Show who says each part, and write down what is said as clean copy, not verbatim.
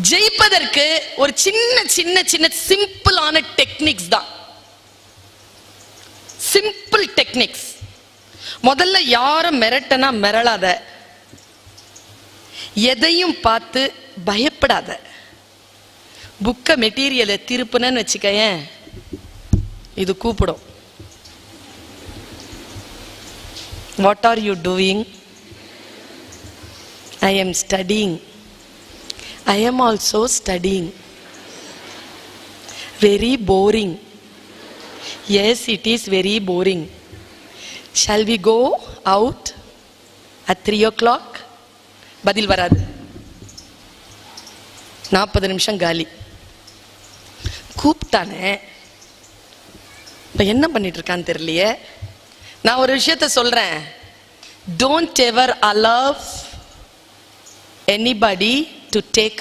Speaker 1: ஜெயிப்பதற்கு ஒரு சின்ன சின்ன சின்ன சிம்பிளான டெக்னிக்ஸ் தான். Simple techniques. முதல்ல யாரும் மிரட்டனா மிரளாத, எதையும் பார்த்து பயப்படாத. புக்க மெட்டீரியலை திருப்புனன்னு வச்சுக்கேன், இது கூப்பிடும். What are you doing? I am studying. I am also studying. Very boring. Yes, it is very boring. Shall we go out at 3 o'clock? பதில் வராது. 40 நிமிஷம் காலி. கூப்பிட்டானே, இப்ப என்ன பண்ணிட்டு இருக்கான்னு தெரியலையே. நான் ஒரு விஷயத்த சொல்றேன். Don't ever allow anybody to take